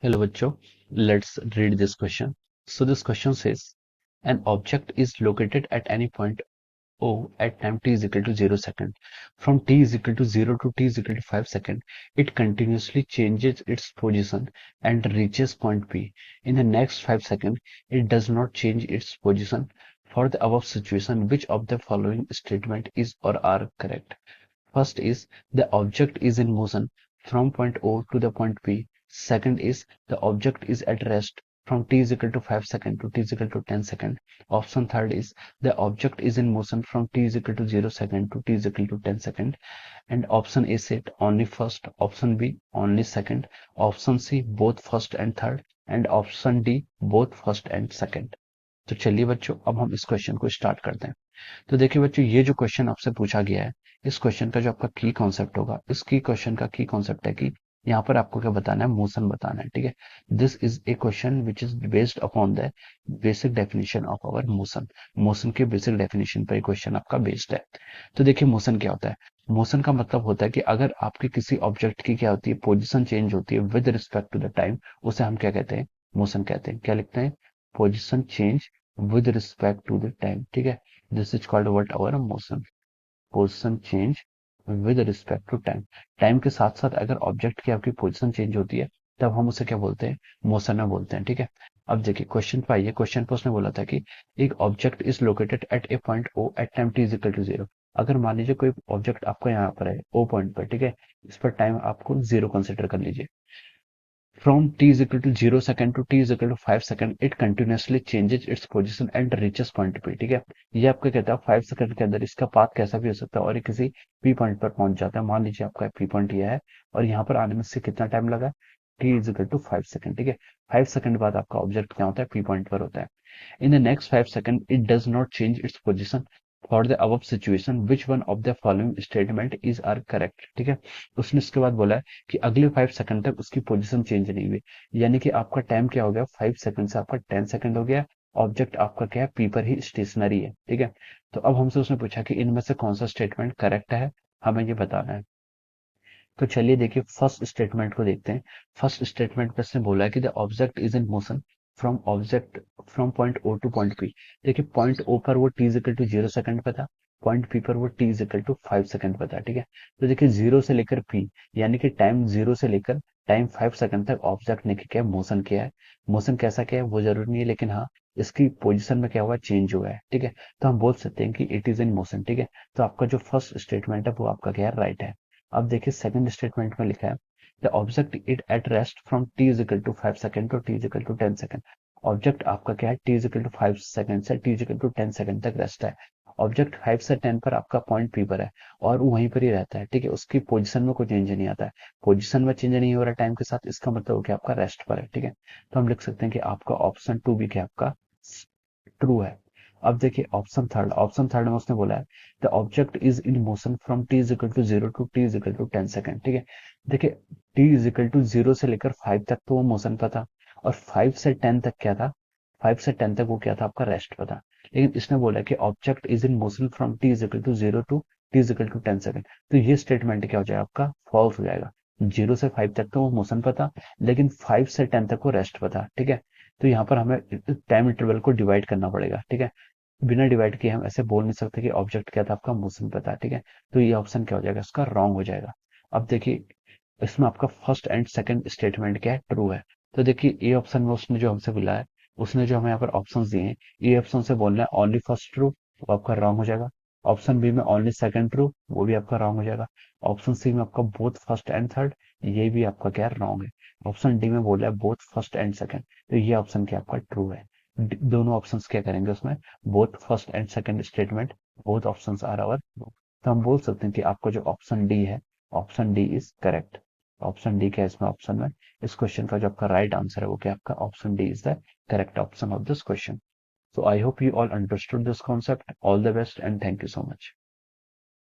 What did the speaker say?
Hello bachcho, let's read this question. So this question says, an object is located at any point O at time t is equal to 0 second. From t is equal to 0 to t is equal to 5 second, it continuously changes its position and reaches point P. In the next 5 seconds, it does not change its position. For the above situation, which of the following statement is or are correct? First is the object is in motion from point O to the point P. Second is the object is at rest from t is equal to 5 second to t is equal to 10 second. Option third is the object is in motion from t is equal to 0 second to t is equal to 10 second. And option A said only first, option B only second, option C both first and third, and option D both first and second. तो चलिए बच्चों अब हम इस question को start करते हैं। तो देखिए बच्चों, ये जो क्वेश्चन आपसे पूछा गया है, इस क्वेश्चन का जो आपका की कॉन्सेप्ट होगा, इस की क्वेश्चन का की कॉन्सेप्ट है कि यहाँ पर आपको क्या बताना है, मोशन बताना है। ठीक है, this is a question which is based upon the basic definition of our motion. Motion के बेसिक डेफिनेशन पर क्वेश्चन आपका बेस्ड है। तो देखिए मोशन क्या होता है। मोशन का मतलब होता है कि अगर आपके किसी ऑब्जेक्ट की क्या होती है, पोजिशन चेंज होती है with respect to the time, उसे हम क्या कहते हैं, मोशन कहते हैं। क्या लिखते हैं, position change with respect to the time। ठीक है, this is called what our motion, position change with respect to time। Time के साथ साथ अगर ऑब्जेक्ट की आपकी पोजीशन चेंज होती है तब हम उसे क्या बोलते हैं, मोशन में बोलते हैं। ठीक है, अब देखिए क्वेश्चन पे आइए। क्वेश्चन पे उसने बोला था कि एक object is located at a point O at time T is equal to 0। अगर मान लीजिए कोई ऑब्जेक्ट आपका यहाँ पर है ओ पॉइंट पर, ठीक है, इस पर टाइम आपको 0 कंसिडर कर लीजिए। From t is equal to 0 second to t is equal to 5 second, it continuously changes its position and reaches point P। ठीक है, ये आपका कहता है 5 सेकंड के अंदर इसका पाथ कैसा भी हो सकता है और ये किसी P पॉइंट पर पहुंच जाता है। मान लीजिए आपका P पॉइंट ये है और यहाँ पर आने में से कितना टाइम लगा, t is equal to 5 second. ठीक है, 5 सेकंड बाद आपका ऑब्जेक्ट क्या होता है, P पॉइंट पर होता है। In the next 5 seconds, it does not change its position। For the above situation, which one of the following statement is are correct। ठीक है, उसने इसके बाद बोला है कि अगले 5 सेकंड तक उसकी पोजीशन चेंज नहीं हुई, यानी कि आपका टाइम क्या हो गया, 5 सेकंड से आपका 10 सेकंड हो गया। ऑब्जेक्ट आपका क्या है, पी पर ही स्टेशनरी है। ठीक है, तो अब हमसे उसने पूछा कि इनमें से कौन सा स्टेटमेंट करेक्ट है, हमें ये बताना है। तो चलिए देखिए फर्स्ट स्टेटमेंट को देखते हैं। फर्स्ट स्टेटमेंट में इसने बोला है कि the object is in motion from point O to point P. देखिए पॉइंट ओ पर वो टी इजिकल टू 0 सेकंड पे था, पॉइंट पी पर वो टी इजिकल टू 5 सेकंड पे था। ठीक है, तो देखिए 0 से लेकर पी, यानी कि टाइम 0 से लेकर टाइम 5 सेकंड तक ऑब्जेक्ट ने क्या मोशन किया है। मोशन कैसा किया है वो जरूरी नहीं है, लेकिन हाँ इसकी पोजिशन में क्या हुआ, चेंज हुआ है। ठीक है, तो हम बोल सकते हैं कि इट इज इन मोशन। ठीक है, तो आपका जो फर्स्ट स्टेटमेंट है वो आपका क्या है, राइट है। अब देखिए सेकंड स्टेटमेंट में लिखा है the object it at rest from T is equal to 5 second to T is equal to 10 second. Object आपका क्या है, T is equal to 5 second से T is equal to 10 second तक रेस्ट है। Object 5 से 10 पर आपका पॉइंट पी पर है और वो वहीं पर ही रहता है। ठीक है, उसकी पोजीशन में कोई चेंज नहीं आता है। पोजीशन में चेंज नहीं हो रहा टाइम के साथ, इसका मतलब हो कि आपका रेस्ट पर है। ठीक है, तो हम लिख सकते हैं कि आपका ऑप्शन टू भी क्या आपका ट्रू है। अब देखिए ऑप्शन थर्ड में उसने बोला है the object is in motion from T is equal to 0 to T is equal to 10 second. ठीक है, देखिए टी इज इक्वल टू 0 से लेकर 5 तक तो वो मोशन पर था, और 5 से 10 तक क्या था, 5 से 10 तक वो क्या था, आपका रेस्ट पर था। लेकिन इसने बोला कि object is in motion from T is equal to 0 to T is equal to 10 second. तो ये स्टेटमेंट क्या हो जाएगा, आपका फॉल्स हो जाएगा। 0 से 5 तक तो वो मोशन पर था, लेकिन 5 से 10 तक वो रेस्ट पर था। ठीक है, तो यहाँ पर हमें टाइम इंटरवल को डिवाइड करना पड़ेगा। ठीक है, बिना डिवाइड किए हम ऐसे बोल नहीं सकते कि ऑब्जेक्ट क्या था, आपका मोशन पे था। ठीक है, तो ये ऑप्शन क्या हो जाएगा, इसका रॉन्ग हो जाएगा। अब देखिए इसमें आपका फर्स्ट एंड सेकंड स्टेटमेंट क्या है, ट्रू है। तो देखिए ए ऑप्शन में उसने जो हमसे बोला है, उसने जो हमें यहाँ पर ऑप्शंस दिए हैं, ए ऑप्शन से बोलना है ओनली फर्स्ट ट्रू, वो आपका रॉन्ग हो जाएगा। ऑप्शन बी में ओनली सेकंड ट्रू, वो भी आपका रॉन्ग हो जाएगा। ऑप्शन सी में आपका बोथ फर्स्ट एंड थर्ड, ये भी आपका क्या रॉन्ग है। ऑप्शन डी में बोल रहा है बोथ फर्स्ट एंड सेकंड, तो ये ऑप्शन क्या आपका ट्रू है। दोनों ऑप्शंस क्या करेंगे उसमें, both first and second statement, both options are our true. तो हम बोल सकते हैं कि आपका जो ऑप्शन डी है, option D is correct. Option D क्या है इसमें, ऑप्शन में इस क्वेश्चन का जो आपका राइट आंसर है वो क्या आपका option D is the correct option of this question. So I hope you all understood this concept. All the best and thank you so much.